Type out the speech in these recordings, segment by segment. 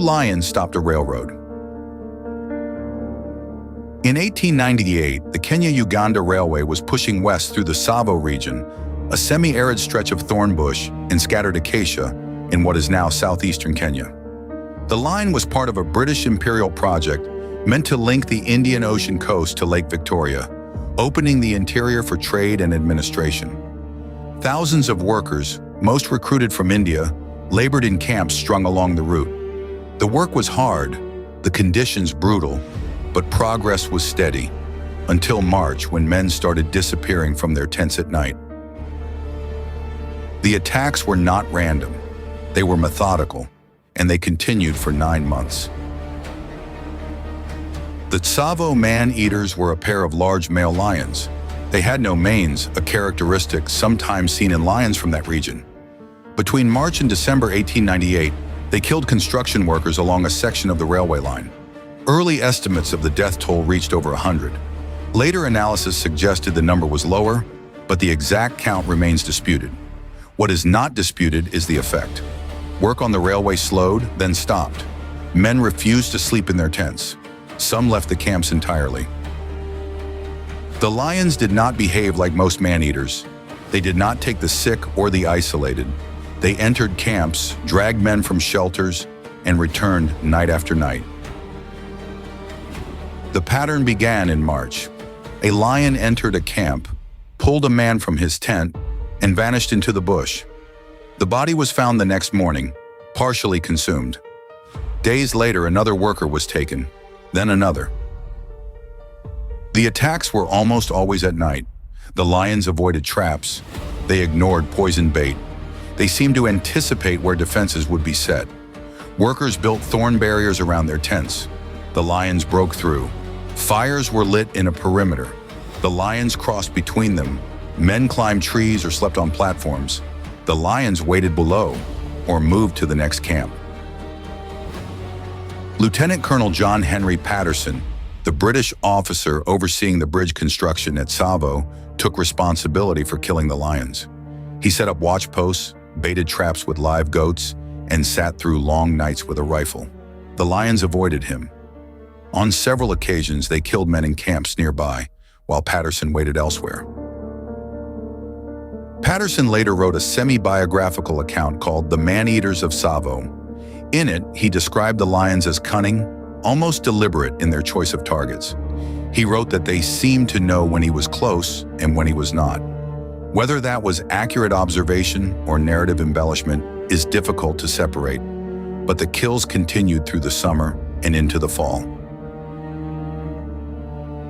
lions stopped a railroad. In 1898, the Kenya-Uganda Railway was pushing west through the Tsavo region, a semi-arid stretch of thorn bush and scattered acacia in what is now southeastern Kenya. The line was part of a British imperial project meant to link the Indian Ocean coast to Lake Victoria, opening the interior for trade and administration. Thousands of workers, most recruited from India, labored in camps strung along the route. The work was hard, the conditions brutal, but progress was steady, until March when men started disappearing from their tents at night. The attacks were not random, they were methodical, and they continued for 9 months. The Tsavo man-eaters were a pair of large male lions. They had no manes, a characteristic sometimes seen in lions from that region. Between March and December 1898, they killed construction workers along a section of the railway line. Early estimates of the death toll reached over 100. Later analysis suggested the number was lower, but the exact count remains disputed. What is not disputed is the effect. Work on the railway slowed, then stopped. Men refused to sleep in their tents. Some left the camps entirely. The lions did not behave like most man-eaters. They did not take the sick or the isolated. They entered camps, dragged men from shelters, and returned night after night. The pattern began in March. A lion entered a camp, pulled a man from his tent, and vanished into the bush. The body was found the next morning, partially consumed. Days later, another worker was taken, then another. The attacks were almost always at night. The lions avoided traps. They ignored poison bait. They seemed to anticipate where defenses would be set. Workers built thorn barriers around their tents. The lions broke through. Fires were lit in a perimeter. The lions crossed between them. Men climbed trees or slept on platforms. The lions waited below or moved to the next camp. Lieutenant Colonel John Henry Patterson, the British officer overseeing the bridge construction at Tsavo, took responsibility for killing the lions. He set up watch posts, baited traps with live goats, and sat through long nights with a rifle. The lions avoided him. On several occasions, they killed men in camps nearby, while Patterson waited elsewhere. Patterson later wrote a semi-biographical account called The Man-Eaters of Tsavo. In it, he described the lions as cunning, almost deliberate in their choice of targets. He wrote that they seemed to know when he was close and when he was not. Whether that was accurate observation or narrative embellishment is difficult to separate, but the kills continued through the summer and into the fall.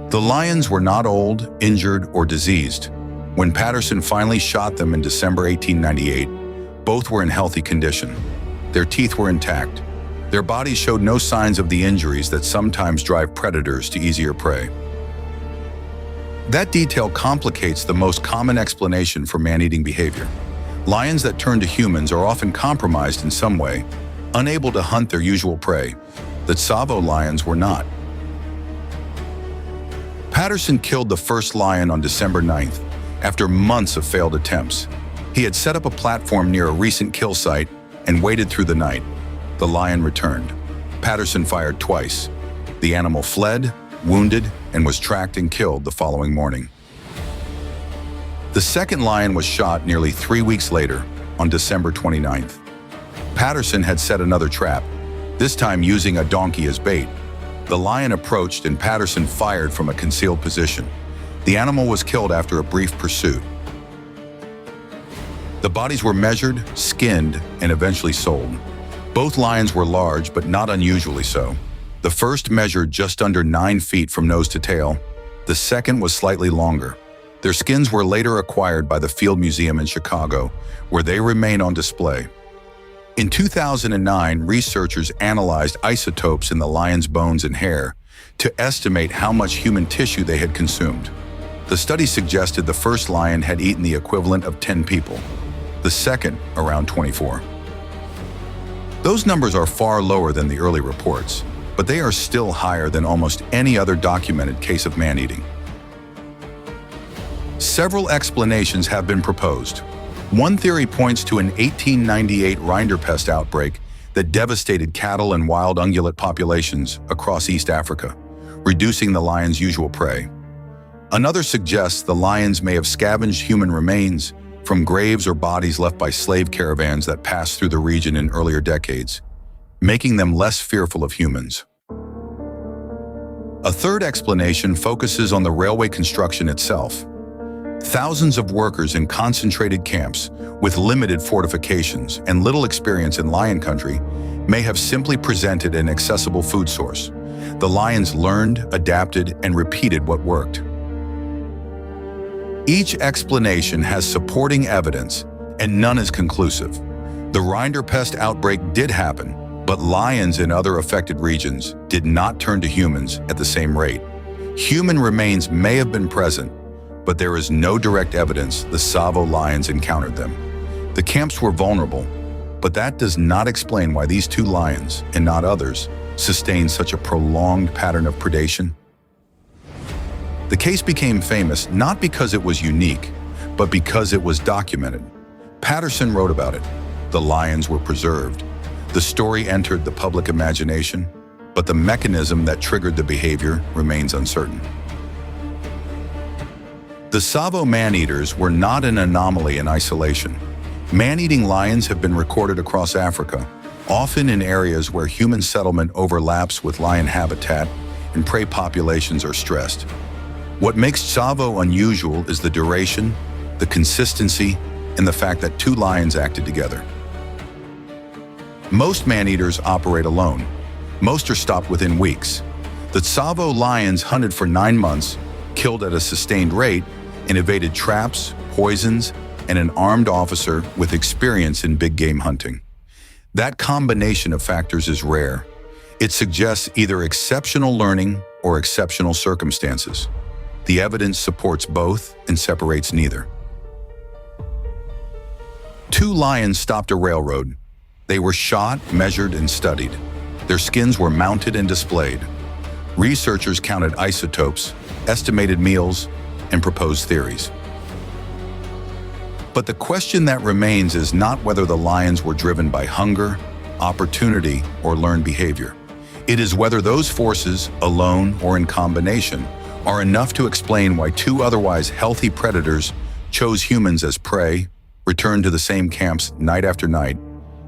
The lions were not old, injured, or diseased. When Patterson finally shot them in December 1898, both were in healthy condition. Their teeth were intact. Their bodies showed no signs of the injuries that sometimes drive predators to easier prey. That detail complicates the most common explanation for man-eating behavior. Lions that turn to humans are often compromised in some way, unable to hunt their usual prey. The Tsavo lions were not. Patterson killed the first lion on December 9th, after months of failed attempts. He had set up a platform near a recent kill site and waited through the night. The lion returned. Patterson fired twice. The animal fled, wounded, and was tracked and killed the following morning. The second lion was shot nearly 3 weeks later, on December 29th. Patterson had set another trap, this time using a donkey as bait. The lion approached and Patterson fired from a concealed position. The animal was killed after a brief pursuit. The bodies were measured, skinned, and eventually sold. Both lions were large, but not unusually so. The first measured just under 9 feet from nose to tail. The second was slightly longer. Their skins were later acquired by the Field Museum in Chicago, where they remain on display. In 2009, researchers analyzed isotopes in the lion's bones and hair to estimate how much human tissue they had consumed. The study suggested the first lion had eaten the equivalent of 10 people, the second around 24. Those numbers are far lower than the early reports, but they are still higher than almost any other documented case of man-eating. Several explanations have been proposed. One theory points to an 1898 rinderpest outbreak that devastated cattle and wild ungulate populations across East Africa, reducing the lion's usual prey. Another suggests the lions may have scavenged human remains from graves or bodies left by slave caravans that passed through the region in earlier decades, making them less fearful of humans. A third explanation focuses on the railway construction itself. Thousands of workers in concentrated camps with limited fortifications and little experience in lion country may have simply presented an accessible food source. The lions learned, adapted, and repeated what worked. Each explanation has supporting evidence, and none is conclusive. The rinderpest outbreak did happen, but lions in other affected regions did not turn to humans at the same rate. Human remains may have been present, but there is no direct evidence the Tsavo lions encountered them. The camps were vulnerable, but that does not explain why these two lions, and not others, sustained such a prolonged pattern of predation. The case became famous not because it was unique, but because it was documented. Patterson wrote about it. The lions were preserved. The story entered the public imagination, but the mechanism that triggered the behavior remains uncertain. The Tsavo man-eaters were not an anomaly in isolation. Man-eating lions have been recorded across Africa, often in areas where human settlement overlaps with lion habitat and prey populations are stressed. What makes Tsavo unusual is the duration, the consistency, and the fact that two lions acted together. Most man-eaters operate alone. Most are stopped within weeks. The Tsavo lions hunted for 9 months, killed at a sustained rate, and evaded traps, poisons, and an armed officer with experience in big game hunting. That combination of factors is rare. It suggests either exceptional learning or exceptional circumstances. The evidence supports both and separates neither. 2 lions stopped a railroad. They were shot, measured, and studied. Their skins were mounted and displayed. Researchers counted isotopes, estimated meals, and proposed theories. But the question that remains is not whether the lions were driven by hunger, opportunity, or learned behavior. It is whether those forces, alone or in combination, are enough to explain why 2 otherwise healthy predators chose humans as prey, returned to the same camps night after night,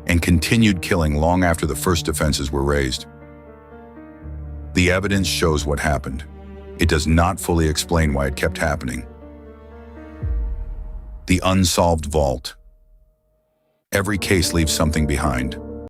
and continued killing long after the first defenses were raised. The evidence shows what happened. It does not fully explain why it kept happening. The unsolved vault. Every case leaves something behind.